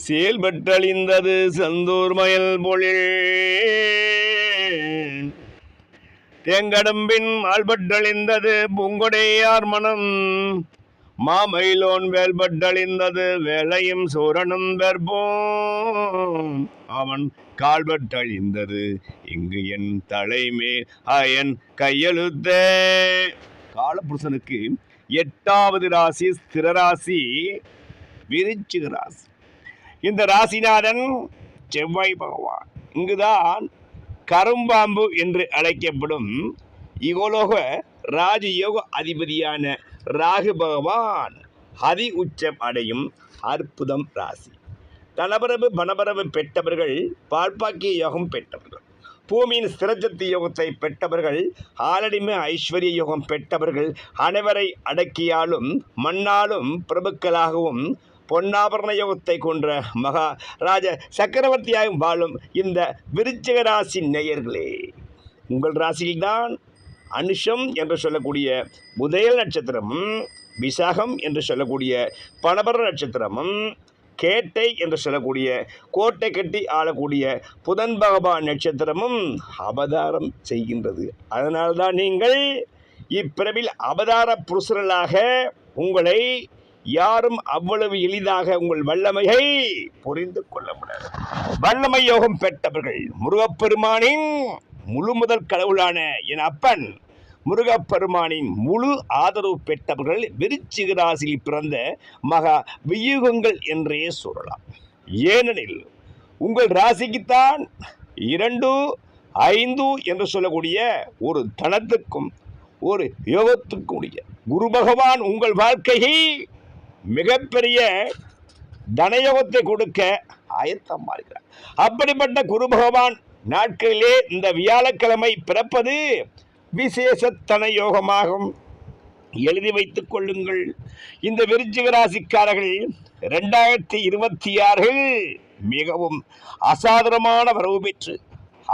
செயல்பட்டழிந்தது செந்தூர் மயல் பொழில் தேங்கடம்பின் ஆள்பட்டழிந்தது பூங்கொடையார் மனம் மாமயிலோன் வேல்பட்டழிந்தது வேலையும் சூரனும் வெற்போம் அவன் கால்பட்டழிந்தது இங்கு என் தலைமே அயன் கையெழுத்தே. காலபுருஷனுக்கு 8வது ராசி ஸ்திர ராசி விருச்சிக ராசி. இந்த ராசிநாதன் செவ்வாய் பகவான். இங்குதான் கரும்பாம்பு என்று அழைக்கப்படும் இகோலோக ராஜயோக அதிபதியான ராகு பகவான் அதி உச்சம் அடையும் அற்புதம் ராசி. தனபரவு பணபரவு பெற்றவர்கள் பால்பாக்கிய யோகம் பெற்றவர்கள், பூமியின் ஸ்திரசக்தி யோகத்தை பெற்றவர்கள், ஆலடிமை ஐஸ்வர்ய யோகம் பெற்றவர்கள், அனைவரை அடக்கியாலும் மண்ணாலும் பிரபுக்களாகவும் பொன்னாபரண யோகத்தை கொன்ற மகாராஜ சக்கரவர்த்தியாகவும் வாழும் இந்த விருச்சிக ராசி நேயர்களே, உங்கள் ராசியில்தான் அனுஷம் என்று சொல்லக்கூடிய உதய நட்சத்திரமும், விசாகம் என்று சொல்லக்கூடிய பணபர நட்சத்திரமும், கேட்டை என்று சொல்லக்கூடிய கோட்டை கட்டி ஆளக்கூடிய புதன் பகவான் நட்சத்திரமும் அவதாரம் செய்கின்றது. அதனால்தான் நீங்கள் இப்பிறவில் அவதார புருஷர்களாக உங்களை யாரும் அவ்வளவு எளிதாக உங்கள் வல்லமையை புரிந்து கொள்ள முடியாது. வல்லமை யோகம் பெற்றவர்கள் முருகப்பெருமானின் முழு முதல் கடவுளான என் அப்பன் முருகப்பெருமானின் முழு ஆதரவு பெற்றவர்கள் விருச்சிக ராசியில் பிறந்த மகா வியூகங்கள் என்றே சொல்லலாம். ஏனெனில் உங்கள் ராசிக்குத்தான் 2, 5 என்று சொல்லக்கூடிய ஒரு தனத்துக்கும் ஒரு யோகத்துக்கும் உடைய குரு பகவான் உங்கள் வாழ்க்கையை மிகப்பெரிய தனயோகத்தை கொடுக்க ஆயத்தமாக இருக்கிறார். அப்படிப்பட்ட குரு பகவான் நாட்களிலே இந்த வியாழக்கிழமை பிறப்பது விசேஷ தனயோகமாகும். எழுதி வைத்துக் கொள்ளுங்கள். இந்த விருச்சிக ராசிக்காரர்கள் 2026 மிகவும் அசாதாரணமான வரவு பெற்று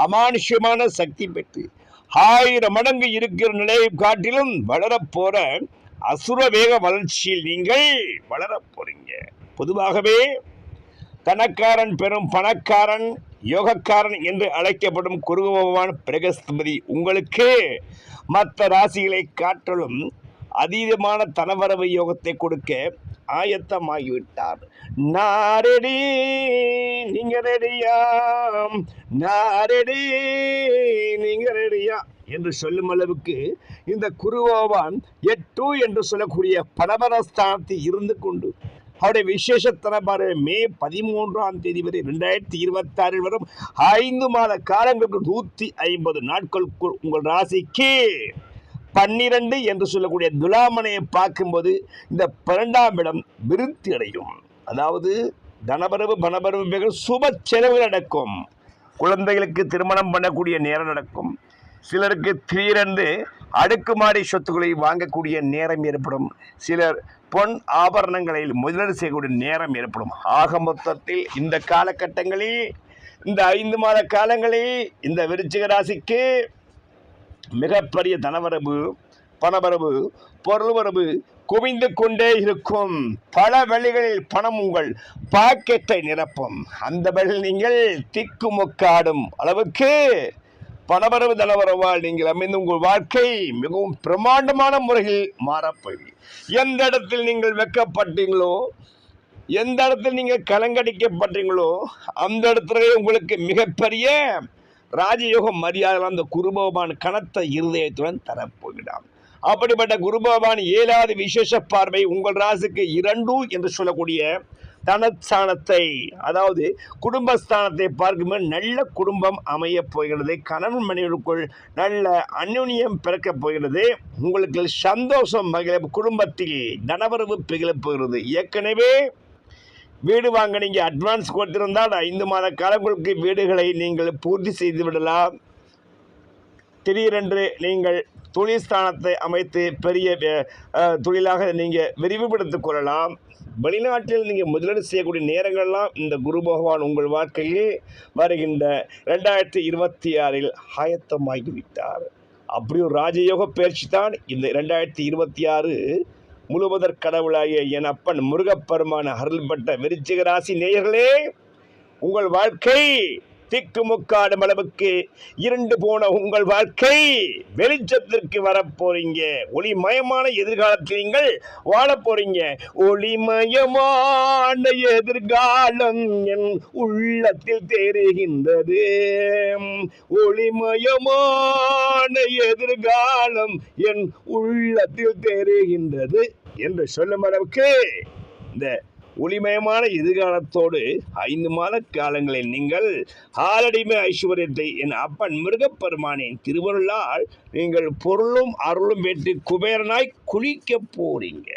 அமானுஷ்யமான சக்தி பெற்று 1000 மடங்கு இருக்கிற நிலையை காட்டிலும் வளரப்போற அசுர வேக வளர்ச்சியில் நீங்கள் வளரப் போறீங்க. பொதுவாகவே தனக்காரன் பெரும் பணக்காரன் யோகக்காரன் என்று அழைக்கப்படும் குரு பகவான் பிரகஸ்பதி உங்களுக்கு மற்ற ராசிகளை காட்டிலும் அதீதமான தனவரவு யோகத்தை கொடுக்க ஆயத்தமாகிவிட்டார். நாரெடி நீங்க ரெடியா, நாரெடி நீங்க ரெடியா என்று சொல்லும் அளவுக்கு இந்த குரு பகவான் 8 என்று சொல்லக்கூடிய பணபரஸ்தானத்தில் இருந்து கொண்டு அவருடைய விசேஷத்தனமான மே 13ஆம் தேதி வரை 2026 வரும் 5 மாத காலங்களுக்கு 150 நாட்களுக்குள் உங்கள் ராசிக்கு 12 என்று சொல்லக்கூடிய துலாமனையை பார்க்கும்போது இந்த 12ஆம் இடம் விருத்தி அடையும். அதாவது தனபரவு பணபரவு சுப செலவுகள் நடக்கும். குழந்தைகளுக்கு திருமணம் பண்ணக்கூடிய நேரம் நடக்கும். சிலருக்கு திடீரென்று அடுக்குமாடி சொத்துக்களை வாங்கக்கூடிய நேரம் ஏற்படும். சிலர் பொன் ஆபரணங்களில் முதலீடு செய்யக்கூடிய நேரம் ஏற்படும். ஆக மொத்தத்தில் இந்த காலகட்டங்களில் இந்த 5 மாத காலங்களில் இந்த விருச்சிக ராசிக்கு மிகப்பெரிய தனவரவு பணவரவு பொருள்வரவு குவிந்து கொண்டே இருக்கும். பல வழிகளில் பணம் உங்கள் பாக்கெட்டை நிரப்பும். அந்த வழியில் நீங்கள் திக்குமுக்காடும் அளவுக்கு பணவரவு தனவரவால் நீங்கள் அமைந்து உங்கள் வாழ்க்கை மிகவும் பிரமாண்டமான முறையில் மாறப்போகிறீர்கள். எந்த இடத்தில் நீங்கள் வெக்கப்பட்டீங்களோ, எந்த இடத்தில் நீங்கள் கலங்கடிக்கப்பட்டீங்களோ, அந்த இடத்துல உங்களுக்கு மிகப்பெரிய ராஜயோக மரியாதை அந்த குரு பகவான் கனத்த இருதயத்துடன் தரப்போகிறார். அப்படிப்பட்ட குரு பகவான் 7வது விசேஷ பார்வை உங்கள் ராசிக்கு 2 என்று சொல்லக்கூடிய தனஸ்தானத்தை, அதாவது குடும்பஸ்தானத்தை பார்க்கும்போது நல்ல குடும்பம் அமையப் போகிறது. கணவன் மனைவிக்குள் நல்ல அந்யுன்யம் பிறக்கப் போகிறது. உங்களுக்கு சந்தோஷம் குடும்பத்தில் தனவரவு பிகழப் போகிறது. ஏற்கனவே வீடு வாங்க நீங்கள் அட்வான்ஸ் கொடுத்திருந்தால் 5 மாத காலங்களுக்கு வீடுகளை நீங்கள் பூர்த்தி செய்து விடலாம். திடீரென்று நீங்கள் தொழில் ஸ்தானத்தை அமைத்து பெரிய தொழிலாக நீங்கள் விரிவுபடுத்திக் கொள்ளலாம். வெளிநாட்டில் நீங்கள் முதலீடு செய்யக்கூடிய நேரங்கள்லாம் இந்த குரு பகவான் உங்கள் வாழ்க்கையில் வருகின்ற 2026 ஆயத்தமாகிவிட்டார். அப்படி ஒரு ராஜயோக பயிற்சி தான் இந்த 2026 முழுவதற் கடவுளாகிய என் அப்பன் முருகப்பெருமான அருள்பட்ட விருச்சிக ராசி நேயர்களே, உங்கள் வாழ்க்கை திக்குமுக்காடும் அளவுக்கு இருண்டு போன உங்கள் வாழ்க்கை வெளிச்சத்திற்கு வரப்போறீங்க. ஒளிமயமான எதிர்காலத்தில் நீங்கள் வாழ போறீங்க. ஒளிமயமான எதிர்காலம் என் உள்ளத்தில் தெரிகின்றது. ஒளிமயமான எதிர்காலம் என் உள்ளத்தில் தெரிகின்றது என்று சொல்லும் அளவுக்கு இந்த ஒளிமயமான எதிர்காலத்தோடு 5 மாத காலங்களில் நீங்கள் ஆலடிமை ஐஸ்வர்யத்தை என் அப்பன் முருகப்பெருமானின் திருவருளால் நீங்கள் பொருளும் அருளும் பெற்று குபேரனாய் குளிக்க போறீங்க.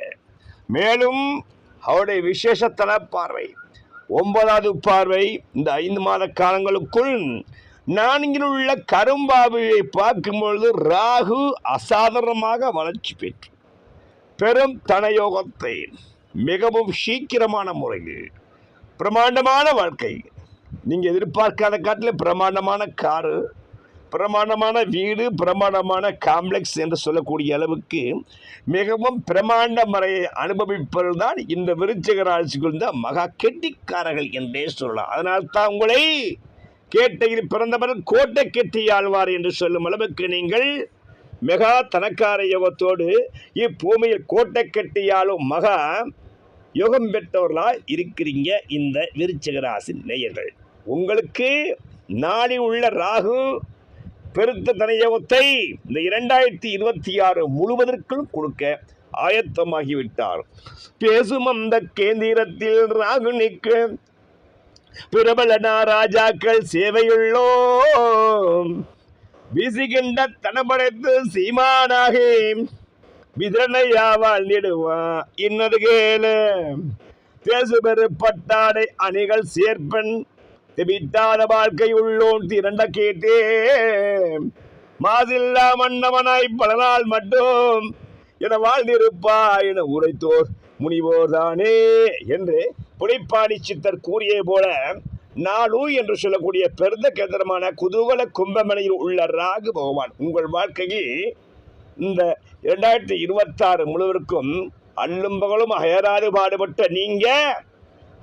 மேலும் அவருடைய விசேஷத்தல பார்வை 9வது பார்வை இந்த 5 மாத காலங்களுக்குள் நான்கில் உள்ள கரும்பாவையை பார்க்கும்பொழுது ராகு அசாதாரணமாக வளர்ச்சி பெற்று பெரும் தனயோகத்தை மிகவும் சீக்கிரமான முறையில் பிரமாண்டமான வாழ்க்கை, நீங்கள் எதிர்பார்க்காத காட்டில் பிரமாண்டமான காரு, பிரமாண்டமான வீடு, பிரமாண்டமான காம்ப்ளெக்ஸ் என்று சொல்லக்கூடிய அளவுக்கு மிகவும் பிரமாண்ட முறையை அனுபவிப்பவர்கள் தான் இந்த விருச்சிக ராசிக்குள் தான் மகா கெட்டிக்காரர்கள் என்றே சொல்லலாம். அதனால்தான் உங்களை கேட்டையில் பிறந்தவர் கோட்டை கெட்டி ஆழ்வார் என்று சொல்லும் அளவுக்கு நீங்கள் மெகா தனக்கார யோகத்தோடு இப்பூமியில் கோட்டை கெட்டியாலும் மகா யோகம் பெற்றவர்களாக இருக்கிறீங்க. இந்த விருச்சிக ராசி நேயர்கள், உங்களுக்கு நாளில் உள்ள ராகு பெருத்த தனயோகத்தை இந்த 2026 முழுவதற்குள் கொடுக்க ஆயத்தமாகிவிட்டார். பேசும் அந்த கேந்திரத்தில் ராகு நிற்க பிரபலனா ராஜாக்கள் சேவையுள்ளோம். வீசுகின்ற தனப்படைத்து சீமானாக விதனையாவால் நிடுவான் இன்னது கேளு. பேசுபெரு பட்டாடை அணிகள் சேர்ப்பன் திவிட்டாத வாழ்க்கை உள்ளோன் திரண்ட கேட்டே மாதில்லா மன்னவனாய் பல நாள் மட்டும் என வாழ்ந்திருப்பா என உரைத்தோர் முனிவோர் தானே என்று புலிப்பாடி சித்தர் கூறிய போல நாளு என்று சொல்லக்கூடிய பெருந்த கேந்திரமான குதூகல கும்பமனையில் உள்ள ராகு பகவான் உங்கள் வாழ்க்கையில் இந்த 2026 முழுவதற்கும் அல்லும் பகலும் அயராது பாடுபட்ட நீங்க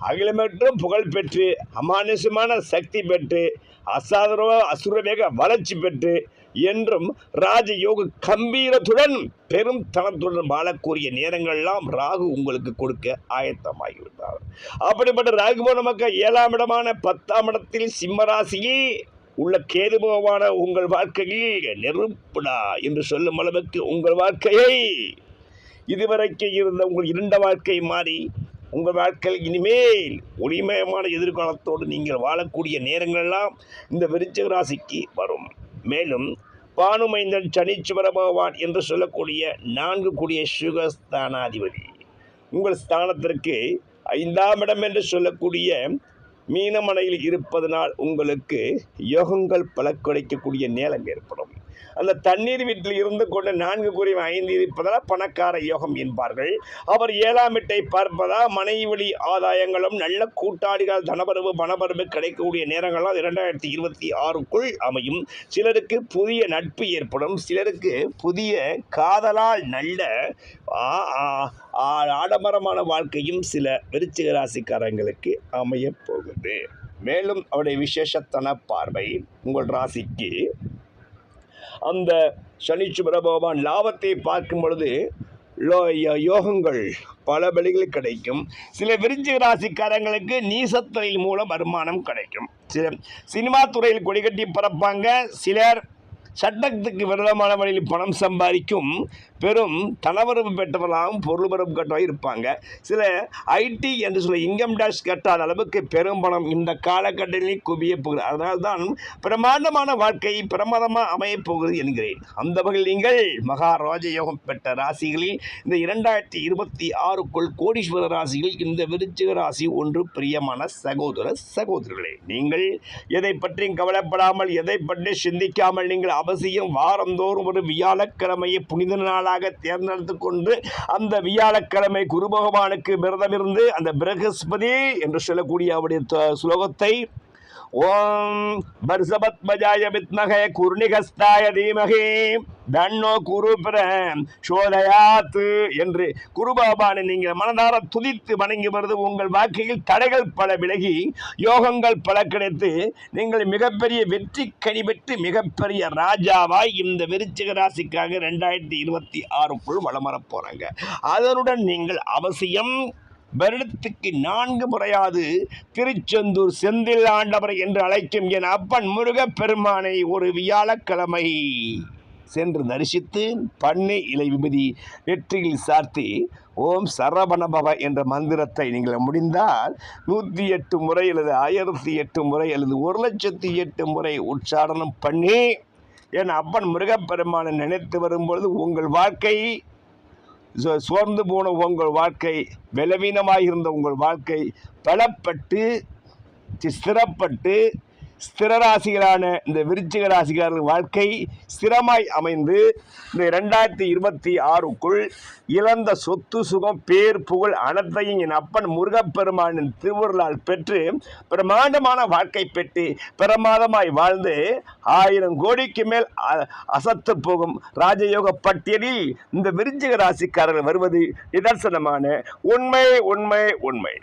அகிலமற்றும் புகழ் பெற்று அமானுஷமான சக்தி பெற்று அசுரவேக வளர்ச்சி பெற்று என்றும் ராஜயோக கம்பீரத்துடன் பெரும் தனத்துடன் வாழக்கூடிய நேரங்கள்லாம் ராகு உங்களுக்கு கொடுக்க ஆயத்தமாகிவிட்டார். அப்படிப்பட்ட ராகு நமக்கு 7ஆம் இடமான 10ஆம் இடத்தில் சிம்மராசியில் உள்ள கேது பகவான உங்கள் வாழ்க்கையில் நெருப்புடா என்று சொல்லும் அளவுக்கு உங்கள் வாழ்க்கையை இதுவரைக்கும் இருந்த உங்கள் இருண்ட வாழ்க்கை மாறி உங்கள் வாழ்க்கையில் இனிமேல் ஒளிமயமான எதிர்காலத்தோடு நீங்கள் வாழக்கூடிய நேரங்களெல்லாம் இந்த விருச்சிக ராசிக்கு வரும். மேலும் பானுமைந்தன் சனீஸ்வர பகவான் என்று சொல்லக்கூடிய 4 கூடிய சுகஸ்தானாதிபதி உங்கள் ஸ்தானத்திற்கு 5ஆம் இடம் என்று சொல்லக்கூடிய மீனமனையில் இருப்பதனால் உங்களுக்கு யோகங்கள் பல கிடைக்கக்கூடிய நேரம் ஏற்படும். அந்த தண்ணீர் வீட்டில் இருந்து கொண்டு 4 கூறிய 5 இருப்பதால் பணக்கார யோகம் என்பார்கள். அவர் 7ஆம் வீட்டை பார்ப்பதால் மனைவி வழி ஆதாயங்களும் நல்ல கூட்டாளிகள் தனபரவு பணபரவு கிடைக்கக்கூடிய நேரங்களால் 2026க்குள் அமையும். சிலருக்கு புதிய நட்பு ஏற்படும், சிலருக்கு புதிய காதலால் நல்ல ஆடம்பரமான வாழ்க்கையும் சில விருச்சிக ராசிக்காரங்களுக்கு அமைய போகுது. மேலும் அவருடைய விசேஷத்தன பார்வை உங்கள் ராசிக்கு அந்த சனீஸ்வர பகவான் லாபத்தை பார்க்கும் பொழுது யோகங்கள் பல வழிகள் கிடைக்கும். சில விருச்சிக ராசிக்காரங்களுக்கு நீசத்தொழில் மூலம் வருமானம் கிடைக்கும். சில சினிமா துறையில் கொடிகட்டி பறப்பாங்க. சிலர் சட்டத்துக்கு விரோதமான வழியில் பணம் சம்பாதிக்கும் பெரும் தனவரவு பெற்றவர்களாகவும் பொருள்வரவு கட்டமாக இருப்பாங்க. சில ஐடி என்று சொல்ல இன்கம் டேக்ஸ் கட்டாத அளவுக்கு பெரும் பணம் இந்த காலகட்டத்தில் குவிய போகிறது. அதனால்தான் பிரமாண்டமான வாழ்க்கை பிரமாதமாக அமையப் போகிறது என்கிறேன். அந்த வகையில் நீங்கள் மகாராஜ யோகம் பெற்ற ராசிகளில் இந்த 2026க்குள் கோடீஸ்வர ராசிகள் இந்த விருச்சிக ராசி ஒன்று. பிரியமான சகோதரர்களே, நீங்கள் எதை பற்றியும் கவலைப்படாமல் எதை பற்றி சிந்திக்காமல் நீங்கள் அவசியம் வாரந்தோறும் ஒரு வியாழக்கிழமையை புனித நாளாக தேர்ந்தெடுத்து கொண்டு அந்த வியாழக்கிழமை குரு பகவானுக்கு விரதமிருந்து அந்த பிரகஸ்பதி என்று சொல்லக்கூடிய அவருடைய ஸ்லோகத்தை ஓம் பர்சபத்மஜாய வித்மகே குருணிகஸ்தாய தீமகே தன்னோ குரு சோதயாத்து என்று குருபாபானை நீங்கள் மனதார துதித்து வணங்கி வருது உங்கள் வாழ்க்கையில் தடைகள் பல விலகி யோகங்கள் பல கிடைத்து நீங்கள் மிகப்பெரிய வெற்றி கனி பெற்று மிகப்பெரிய ராஜாவாய் இந்த விருச்சிக ராசிக்காக 2026க்குள் வலம் வரப் போறாங்க. அதனுடன் நீங்கள் அவசியம் வருடத்துக்கு 4 முறையாவது திருச்செந்தூர் செந்தில் ஆண்டவர் என்று அழைக்கும் என் அப்பன் முருகப்பெருமானை ஒரு வியாழக்கிழமை சென்று தரிசித்து பண்ணை இலை விபதி வெற்றியில் சார்த்தி ஓம் சரவணபவ என்ற மந்திரத்தை நீங்கள் முடிந்தால் 108 முறை அல்லது 1008 முறை அல்லது 1,08 முறை உச்சாரணம் பண்ணி என் அப்பன் முருகப்பெருமானை நினைத்து வரும்பொழுது உங்கள் வாழ்க்கை சோர்ந்து போன உங்கள் வாழ்க்கை, பலவீனமாக இருந்த உங்கள் வாழ்க்கை பலப்பட்டு ஸ்திரப்பட்டு ஸ்திர ராசிகளான இந்த விருச்சிக ராசிகாரர்கள் வாழ்க்கை ஸ்திரமாய் அமைந்து இந்த 2026க்குள் இழந்த சொத்து சுகம் பேர் புகழ் அனைத்தையும் என் அப்பன் முருகப்பெருமானின் திருவுருளால் பெற்று பிரமாண்டமான வாழ்க்கை பெற்று பிரமாதமாய் வாழ்ந்து 1000 கோடிக்கு மேல் அசத்து போகும் ராஜயோக பட்டியலில் இந்த விருச்சிக ராசிக்காரர்கள் வருவது நிதர்சனமான உண்மை உண்மை உண்மை.